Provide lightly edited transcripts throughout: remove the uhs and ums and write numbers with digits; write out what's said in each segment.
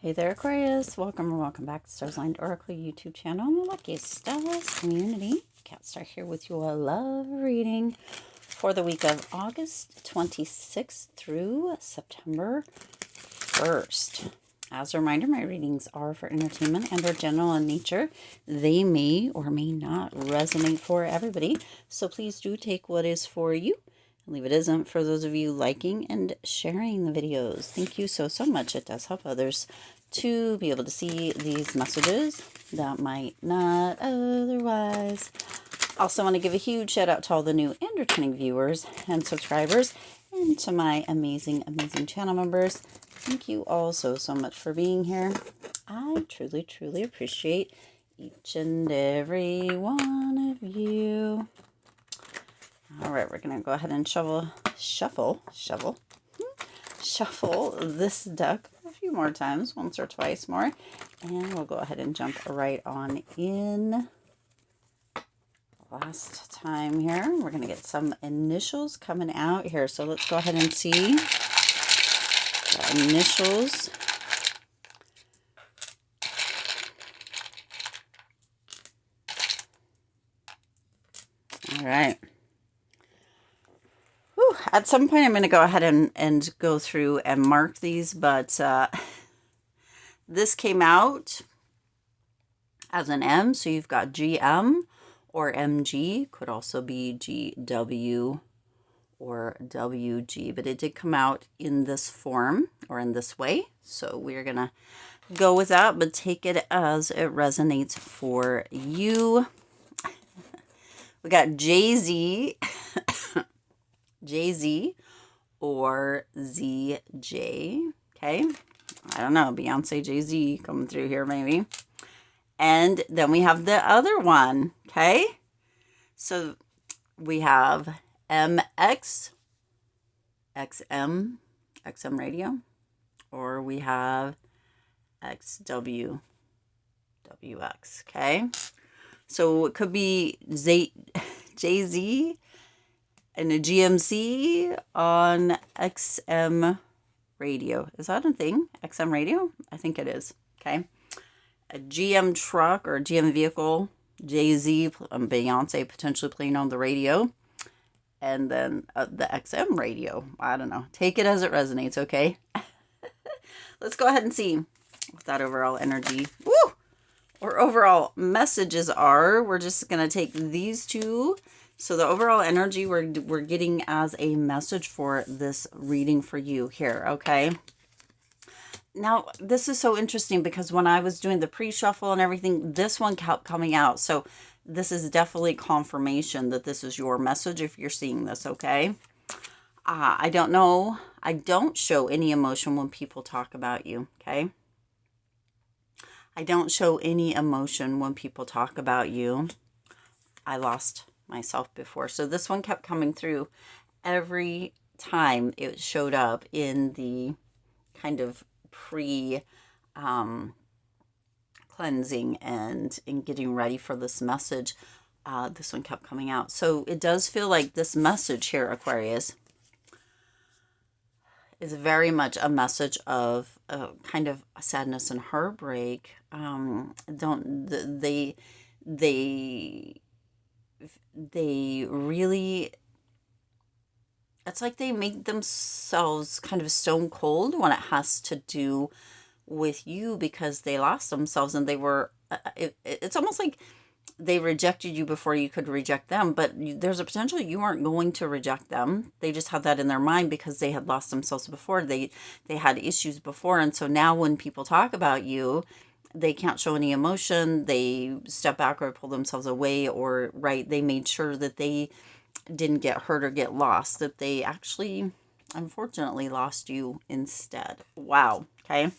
Hey there, Aquarius. Welcome or welcome back to Stars Aligned Oracle YouTube channel and the Lucky Stars community. Cat Star here with your love reading for the week of August 26th through September 1st. As a reminder, my readings are for entertainment and are general in nature. They may or may not resonate for everybody, so please do take what is for you. Leave it isn't for those of you liking and sharing the videos. Thank you so much. It does help others to be able to see these messages that might not otherwise. Also want to give a huge shout out to all the new and returning viewers and subscribers, and to my amazing channel members. Thank you all so much for being here. I truly appreciate each and every one of you. All right, we're going to go ahead and shuffle this deck a few more times, once or twice more. And we'll go ahead and jump right on in. Last time here, we're going to get some initials coming out here. So let's go ahead and see the initials. All right. At some point, I'm going to go ahead and go through and mark these, but this came out as an M, so you've got GM or MG, could also be GW or WG, but it did come out in this form or in this way, so we're going to go with that, but take it as it resonates for you. We got Jay-Z. Jay-Z or ZJ, okay? I don't know, Beyonce, Jay-Z coming through here maybe. And then we have the other one, okay? So we have MX, XM radio, or we have XW, WX, okay? So it could be Jay-Z and a GMC on XM radio. Is that a thing? XM radio? I think it is. Okay. A GM truck or GM vehicle. Jay-Z, Beyonce potentially playing on the radio. And then the XM radio. I don't know. Take it as it resonates, okay? Let's go ahead and see what that overall energy, or overall messages are. We're just going to take these two. So the overall energy we're getting as a message for this reading for you here, okay? Now, this is so interesting because when I was doing the pre-shuffle and everything, this one kept coming out. So this is definitely confirmation that this is your message if you're seeing this, okay? I don't know. I don't show any emotion when people talk about you, okay? I don't show any emotion when people talk about you. I lost myself before. So this one kept coming through every time it showed up in the kind of pre cleansing and in getting ready for this message. This one kept coming out. So it does feel like this message here, Aquarius, is very much a message of kind of sadness and heartbreak. They really, it's like they make themselves kind of stone cold when it has to do with you because they lost themselves and they were, it's almost like they rejected you before you could reject them, but there's a potential you weren't going to reject them. They just had that in their mind because they had lost themselves before. They had issues before, and so now when people talk about you, they can't show any emotion. They step back or pull themselves away, or they made sure that they didn't get hurt or get lost, that they actually unfortunately lost you instead. Wow. Okay.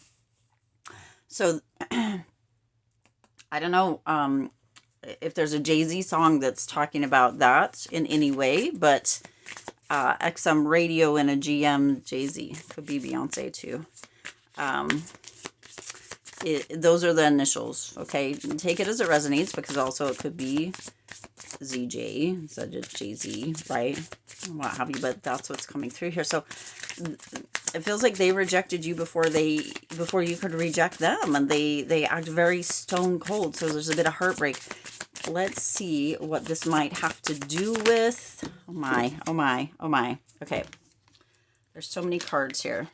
So I don't know if there's a Jay-Z song that's talking about that in any way, but XM radio and a GM Jay-Z, could be Beyonce too. Those are the initials, okay? Take it as it resonates, because also it could be ZJ instead of Jay-Z, right? What have you, but that's what's coming through here. So it feels like they rejected you before you could reject them, and they act very stone cold. So there's a bit of heartbreak. Let's see what this might have to do with. Oh my, oh my, oh my. Okay. There's so many cards here.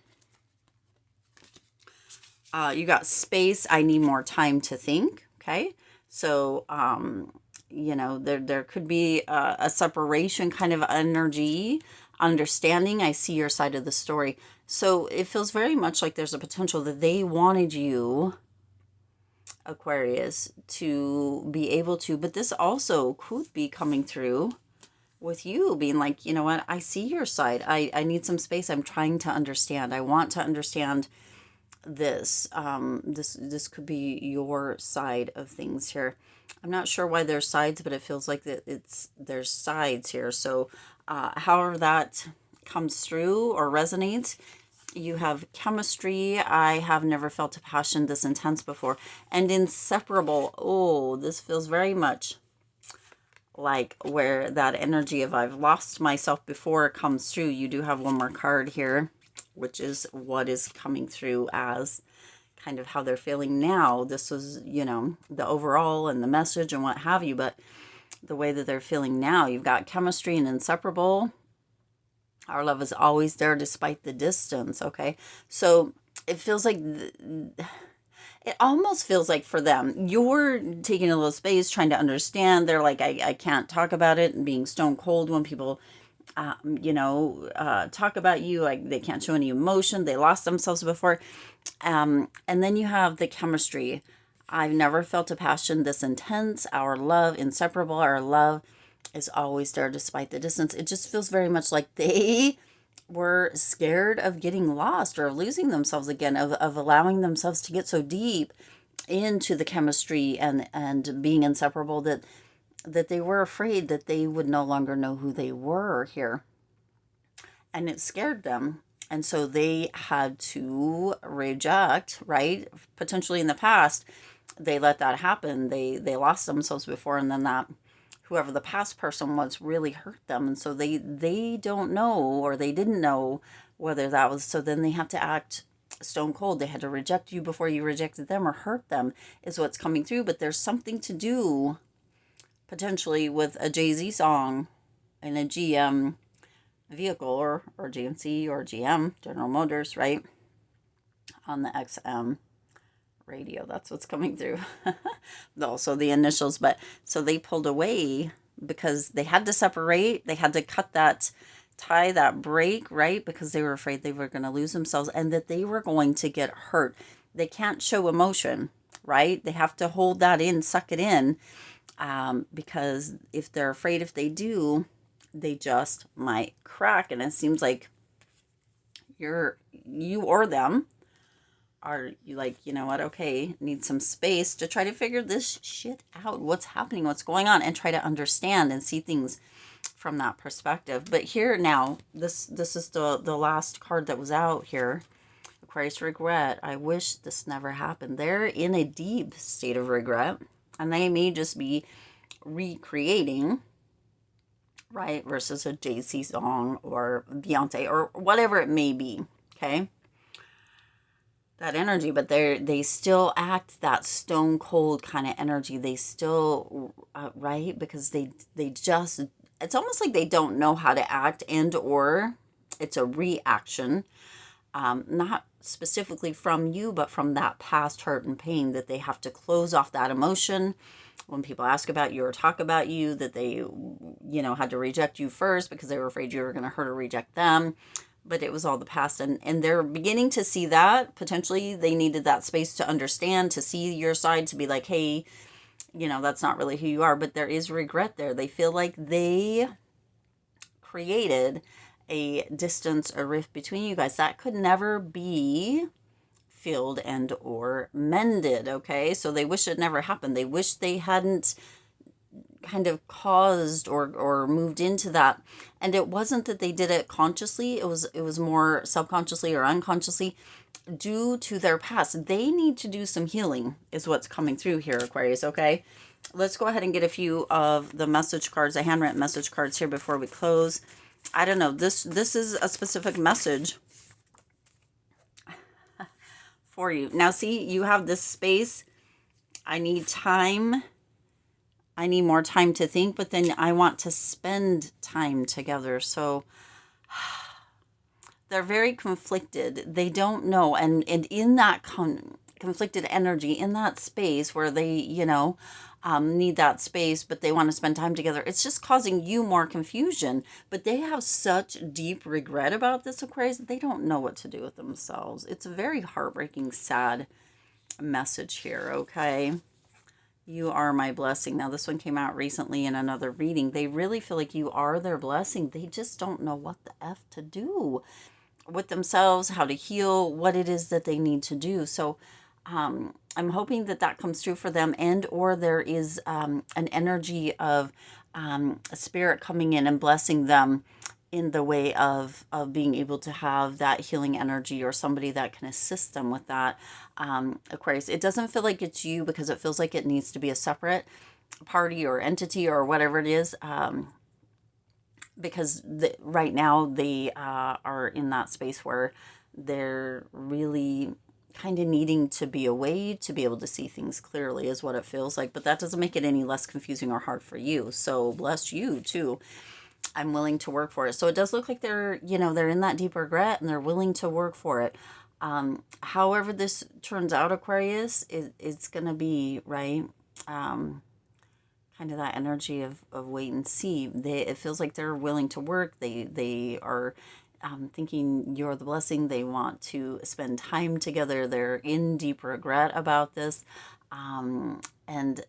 You got space. I need more time to think. Okay. So, you know, there could be a separation kind of energy, understanding. I see your side of the story. So it feels very much like there's a potential that they wanted you, Aquarius, to be able to, but this also could be coming through with you being like, you know what, I see your side. I need some space. I'm trying to understand. I want to understand this. This could be your side of things here. I'm not sure why there's sides, but it feels like that there's sides here. So however that comes through or resonates, you have chemistry. I have never felt a passion this intense before. And inseparable. Oh, this feels very much like where that energy of I've lost myself before comes through. You do have one more card here, which is what is coming through as kind of how they're feeling now. This was, you know, the overall and the message and what have you, but the way that they're feeling now, you've got chemistry and inseparable. Our love is always there despite the distance. Okay. So it feels like it almost feels like for them, you're taking a little space, trying to understand. They're like, I can't talk about it, and being stone cold when people, you know, talk about you. Like they can't show any emotion. They lost themselves before. And then you have the chemistry. I've never felt a passion this intense. Our love, inseparable. Our love is always there despite the distance. It just feels very much like they were scared of getting lost or of losing themselves again, of allowing themselves to get so deep into the chemistry and being inseparable that they were afraid that they would no longer know who they were here. And it scared them. And so they had to reject, right? Potentially in the past, they let that happen. They lost themselves before, and then that whoever the past person was really hurt them. And so they don't know, or they didn't know whether that was, so then they have to act stone cold. They had to reject you before you rejected them or hurt them is what's coming through. But there's something to do potentially with a Jay-Z song and a GM vehicle or GMC or GM, General Motors, right? On the XM radio. That's what's coming through. Also the initials, but so they pulled away because they had to separate. They had to cut that tie, that break, right? Because they were afraid they were going to lose themselves and that they were going to get hurt. They can't show emotion, right? They have to hold that in, suck it in, because if they're afraid, if they do, they just might crack. And it seems like you or them are you like, you know what, okay, need some space to try to figure this shit out, what's happening, what's going on, and try to understand and see things from that perspective. But here now, this is the last card that was out here. Aquarius regret. I wish this never happened. They're in a deep state of regret, and they may just be recreating, right, versus a Jay-Z song or Beyonce or whatever it may be, okay? That energy, but they still act that stone cold kind of energy. They still, right, because they just, it's almost like they don't know how to act, and or it's a reaction, not specifically from you, but from that past hurt and pain, that they have to close off that emotion when people ask about you or talk about you, that they, you know, had to reject you first because they were afraid you were going to hurt or reject them. But it was all the past, and they're beginning to see that potentially they needed that space to understand, to see your side, to be like, hey, you know, that's not really who you are. But there is regret there. They feel like they created a distance, a rift between you guys that could never be filled and or mended. Okay, so they wish it never happened. They wish they hadn't kind of caused or moved into that. And it wasn't that they did it consciously, it was more subconsciously or unconsciously due to their past. They need to do some healing is what's coming through here, Aquarius. Okay, let's go ahead and get a few of the message cards, the handwritten message cards here before we close. I don't know, this is a specific message for you. Now, see, you have this space. I need time. I need more time to think, but then I want to spend time together. So they're very conflicted. They don't know. And in that conflicted energy, in that space where they, need that space, but they want to spend time together, it's just causing you more confusion. But they have such deep regret about this, Aquarius. They don't know what to do with themselves. It's a very heartbreaking, sad message here, okay? You are my blessing. Now, this one came out recently in another reading. They really feel like you are their blessing. They just don't know what the F to do with themselves, how to heal, what it is that they need to do. So I'm hoping that that comes true for them, and or there is an energy of a spirit coming in and blessing them in the way of being able to have that healing energy, or somebody that can assist them with that. Aquarius, it doesn't feel like it's you, because it feels like it needs to be a separate party or entity or whatever it is, because right now they are in that space where they're really kind of needing to be away to be able to see things clearly, is what it feels like. But that doesn't make it any less confusing or hard for you. So bless you too. I'm willing to work for it. So it does look like they're, they're in that deep regret and they're willing to work for it. However this turns out, Aquarius, it's going to be, right, kind of that energy of wait and see. It feels like they're willing to work. They are thinking you're the blessing. They want to spend time together. They're in deep regret about this. And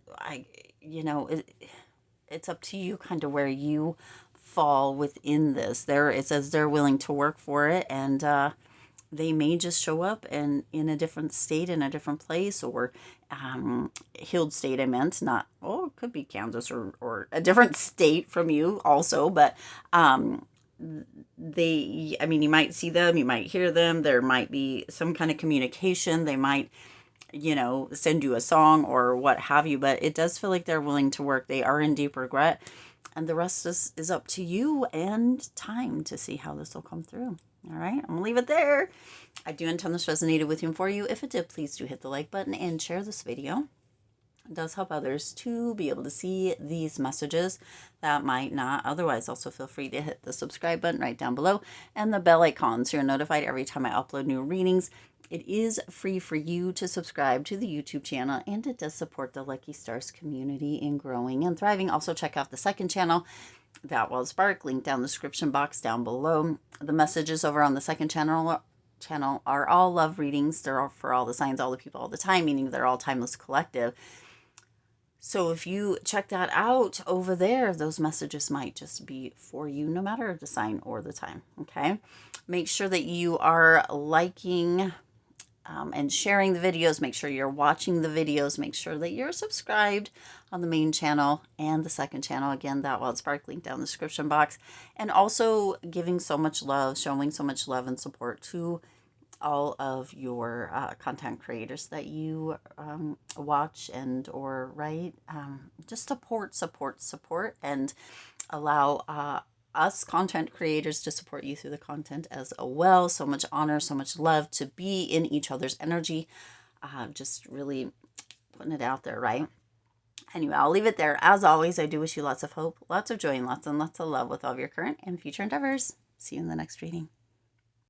it's up to you kind of where you fall within this. It says they're willing to work for it, and they may just show up and in a different state, in a different place, or healed state. I meant, not, it could be Kansas or a different state from you also, but you might see them, you might hear them, there might be some kind of communication, they might send you a song or what have you, but it does feel like they're willing to work. They are in deep regret. And the rest is up to you and time to see how this will come through. All right, I'm going to leave it there. I do intend this resonated with you and for you. If it did, please do hit the like button and share this video. It does help others to be able to see these messages that might not otherwise. Also, feel free to hit the subscribe button right down below and the bell icon so you're notified every time I upload new readings. It is free for you to subscribe to the YouTube channel, and it does support the Lucky Stars community in growing and thriving. Also, check out the second channel, That Wild Spark, link down the description box down below. The messages over on the second channel are all love readings. They're all for all the signs, all the people, all the time, meaning they're all timeless collective. So if you check that out over there, those messages might just be for you, no matter the sign or the time, okay? Make sure that you are liking and sharing the videos. Make sure you're watching the videos. Make sure that you're subscribed on the main channel and the second channel. Again, That Wild Spark, link down in the description box. And also giving so much love, showing so much love and support to all of your content creators that you watch and or write. Just support, and allow us content creators to support you through the content as well. So much honor, so much love to be in each other's energy. Just really putting it out there, right? Anyway, I'll leave it there. As always, I do wish you lots of hope, lots of joy, and lots of love with all of your current and future endeavors. See you in the next reading.